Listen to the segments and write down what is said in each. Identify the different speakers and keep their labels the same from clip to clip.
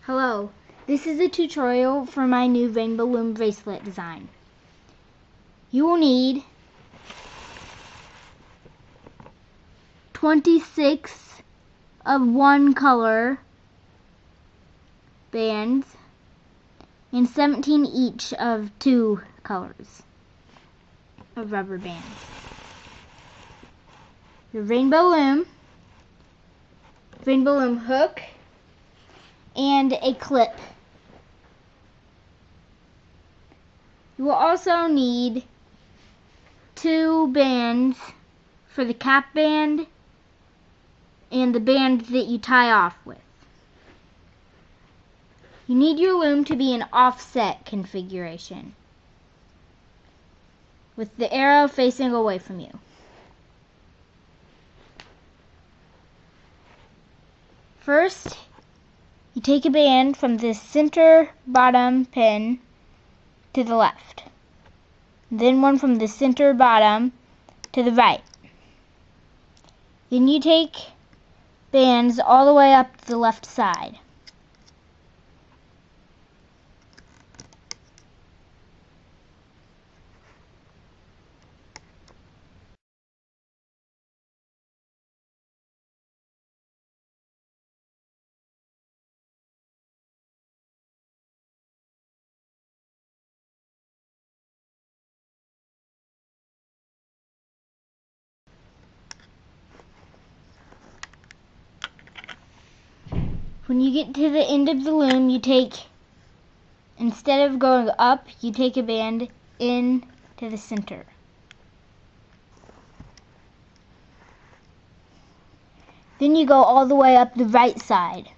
Speaker 1: Hello, this is a tutorial for my new Rainbow Loom Bracelet design. You will need 26 of one color bands and 17 each of two colors of rubber bands. The Rainbow Loom hook, and a clip. You will also need 2 bands for the cap band and the band that you tie off with. You need your loom to be an offset configuration, with the arrow facing away from you. First, you take a band from the center bottom pin to the left, then one from the center bottom to the right. Then you take bands all the way up the left side. When you get to the end of the loom, instead of going up, you take a band in to the center. Then you go all the way up the right side.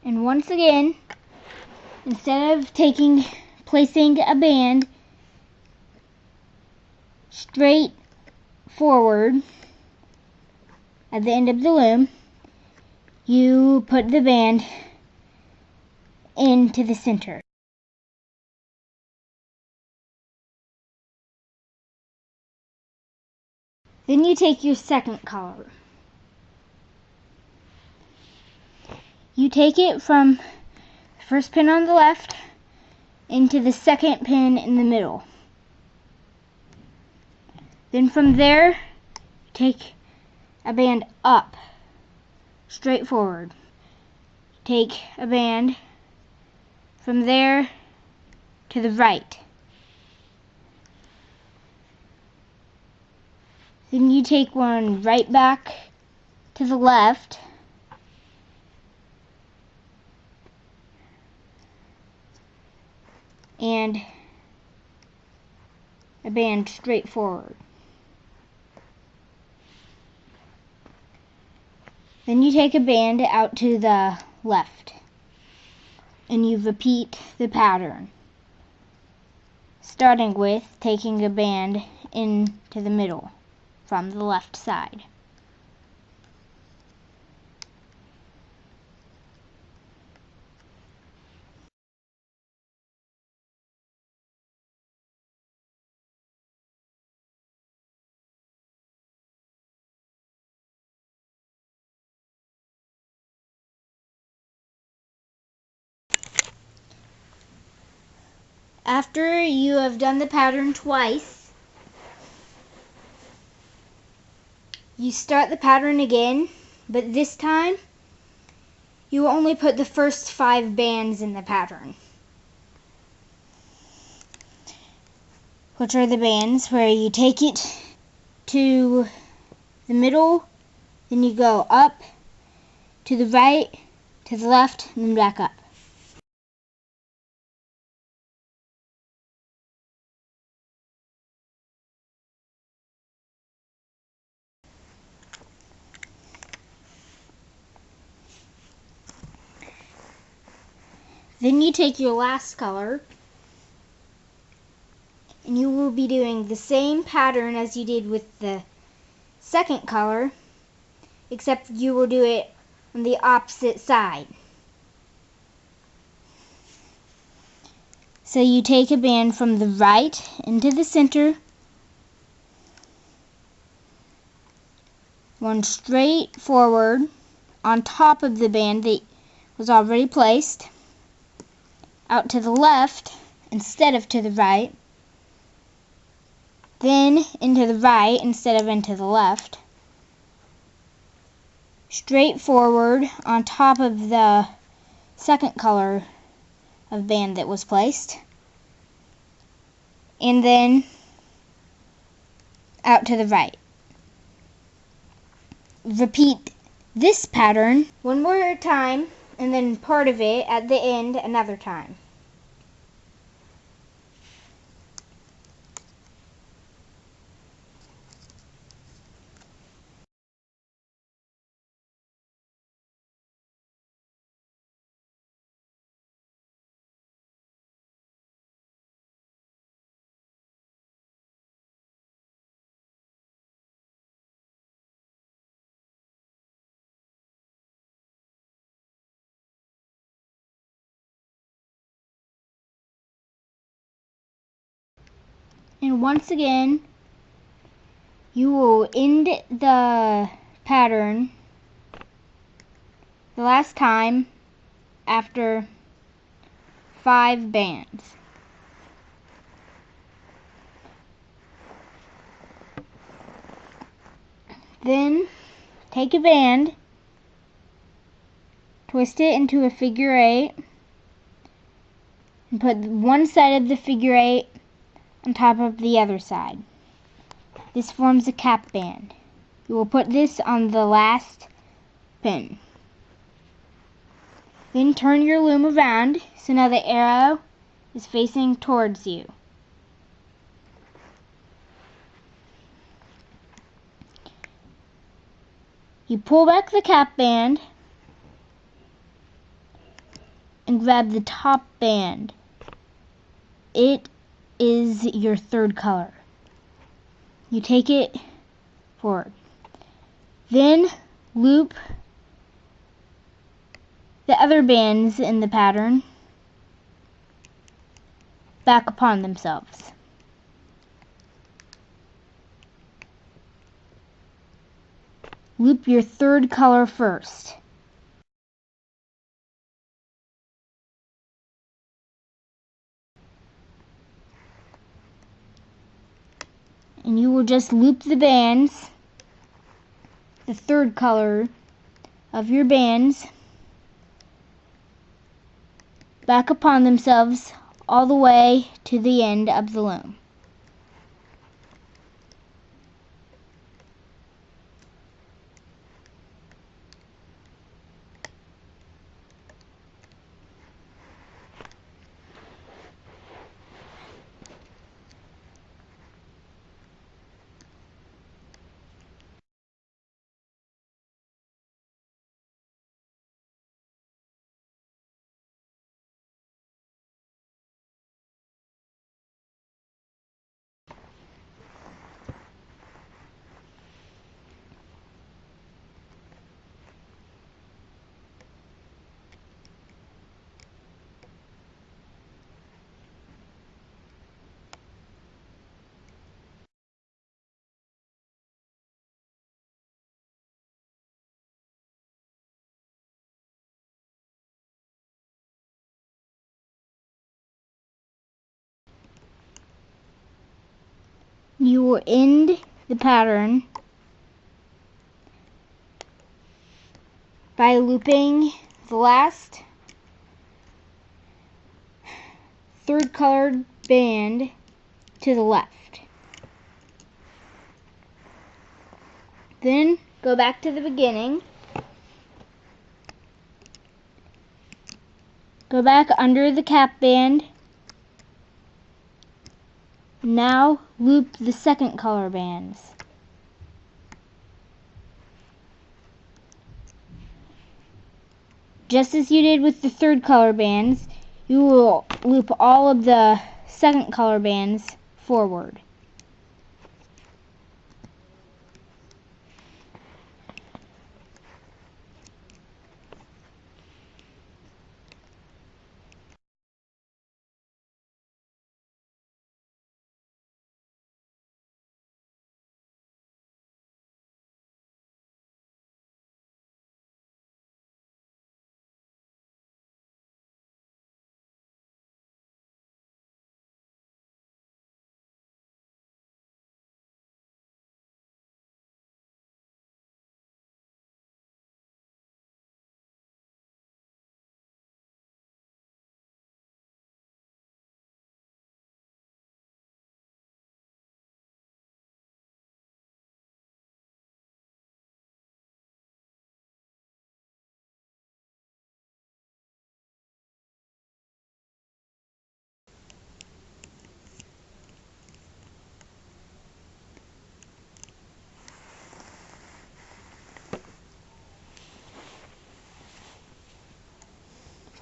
Speaker 1: And once again, instead of placing a band straight forward at the end of the loom, you put the band into the center. Then you take your second color. You take it from the first pin on the left into the second pin in the middle. Then from there, take a band up, straight forward. Take a band from there to the right. Then you take one right back to the left. And a band straight forward. Then you take a band out to the left, and you repeat the pattern, starting with taking a band into the middle from the left side. After you have done the pattern twice, you start the pattern again, but this time you only put the first 5 bands in the pattern, which are the bands where you take it to the middle, then you go up, to the right, to the left, and then back up. Then you take your last color And you will be doing the same pattern as you did with the second color, except you will do it on the opposite side. So you take a band from the right into the center, one straight forward on top of the band that was already placed, out to the left instead of to the right, then into the right instead of into the left, straight forward on top of the second color of band that was placed, and then out to the right. Repeat this pattern one more time, and then part of it at the end another time. And once again, you will end the pattern the last time after 5 bands. Then take a band, twist it into a figure 8, and put one side of the figure 8 on top of the other side. This forms a cap band. You will put this on the last pin. Then turn your loom around so now the arrow is facing towards you. You pull back the cap band and grab the top band. It is your third color. You take it forward. Then loop the other bands in the pattern back upon themselves. Loop your third color first. And you will just loop the bands, the third color of your bands, back upon themselves all the way to the end of the loom. You will end the pattern by looping the last third colored band to the left. Then go back to the beginning. Go back under the cap band. Now loop the second color bands. Just as you did with the third color bands, you will loop all of the second color bands forward.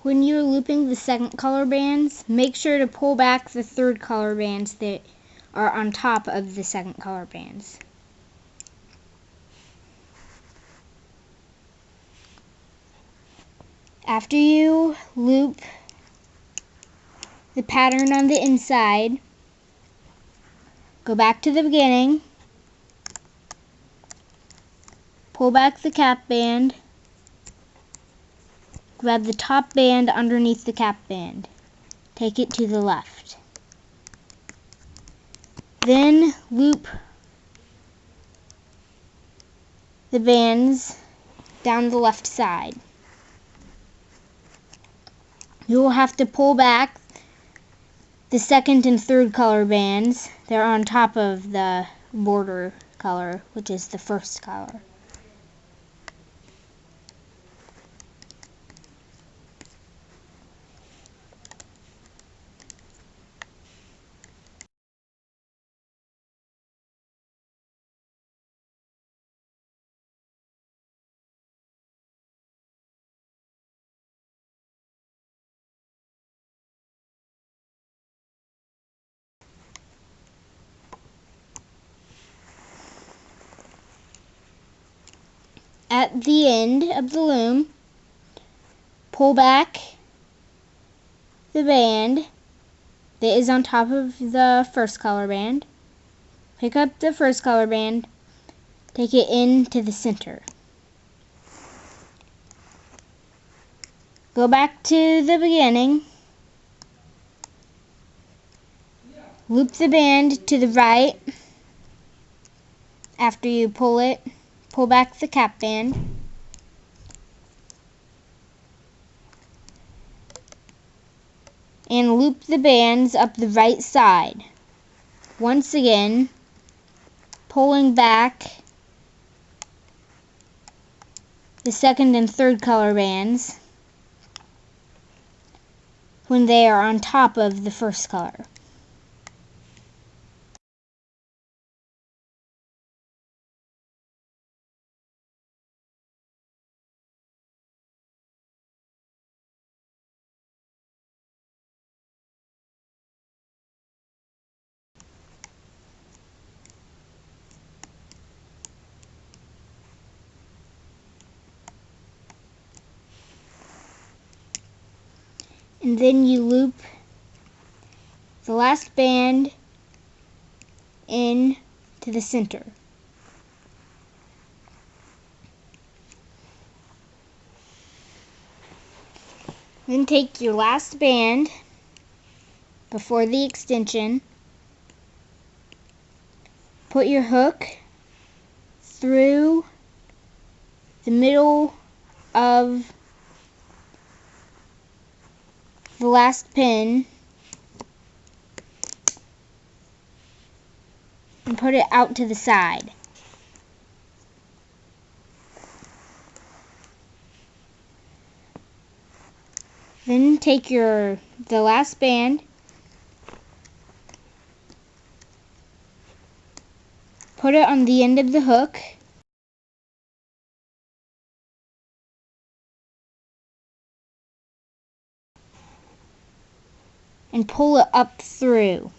Speaker 1: When you're looping the second color bands, make sure to pull back the third color bands that are on top of the second color bands. After you loop the pattern on the inside, go back to the beginning, pull back the cap band, grab the top band underneath the cap band. Take it to the left. Then loop the bands down the left side. You will have to pull back the second and third color bands. They're on top of the border color, which is the first color. At the end of the loom, pull back the band that is on top of the first color band. Pick up the first color band, take it into the center. Go back to the beginning, loop the band to the right. After you pull it, pull back the cap band. And loop the bands up the right side. Once again, pulling back the second and third color bands when they are on top of the first color. And then you loop the last band in to the center. Then take your last band before the extension, put your hook through the middle of the last pin and put it out to the side. Then take the last band, put it on the end of the hook, and pull it up through.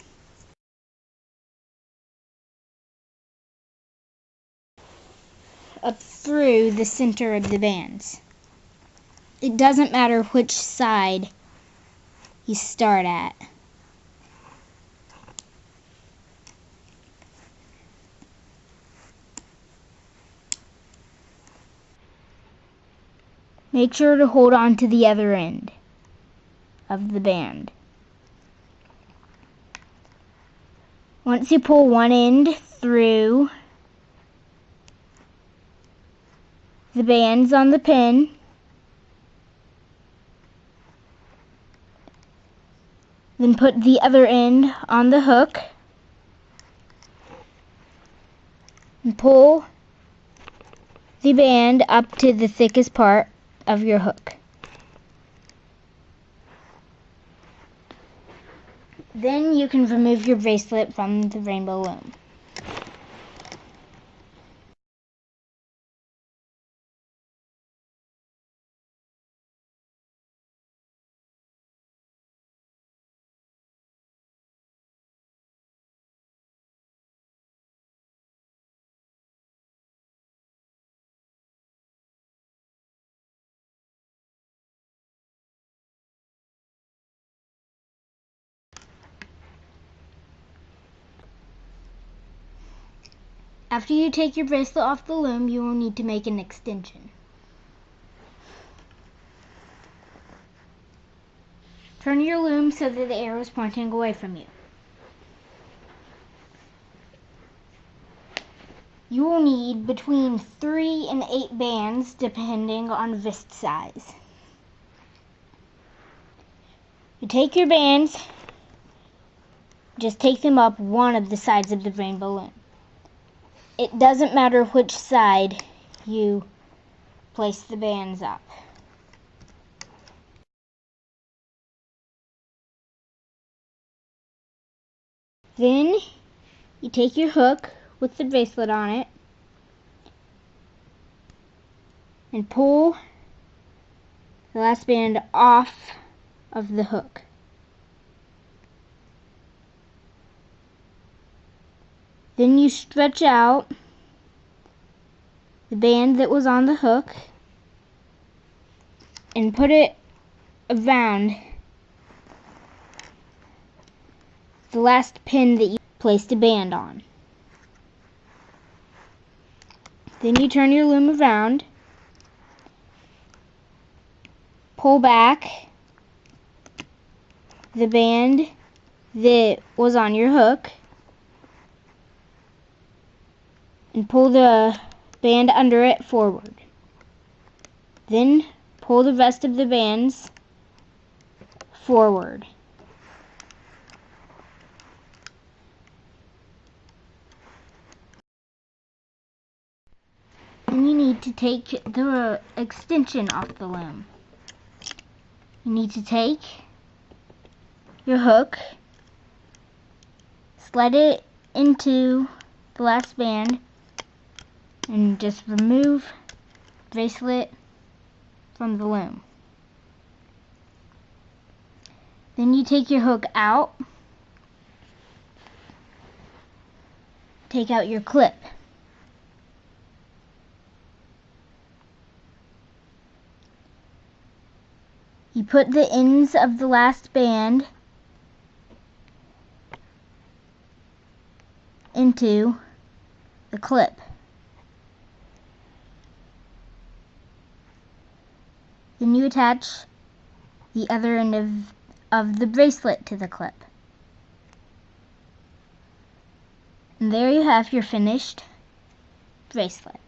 Speaker 1: up through the center of the bands. It doesn't matter which side you start at. Make sure to hold on to the other end of the band. Once you pull one end through the bands on the pin, then put the other end on the hook and pull the band up to the thickest part of your hook. Then you can remove your bracelet from the Rainbow Loom. After you take your bracelet off the loom, you will need to make an extension. Turn your loom so that the arrow is pointing away from you. You will need between 3 and 8 bands depending on wrist size. You take your bands, just take them up one of the sides of the Rainbow Loom. It doesn't matter which side you place the bands up. Then you take your hook with the bracelet on it and pull the last band off of the hook. Then you stretch out the band that was on the hook and put it around the last pin that you placed a band on. Then you turn your loom around, pull back the band that was on your hook, and pull the band under it forward. Then pull the rest of the bands forward. Then you need to take the extension off the loom. You need to take your hook, slide it into the last band, and just remove the bracelet from the loom. Then you take your hook out, take out your clip. You put the ends of the last band into the clip. Then you attach the other end of the bracelet to the clip. And there you have your finished bracelet.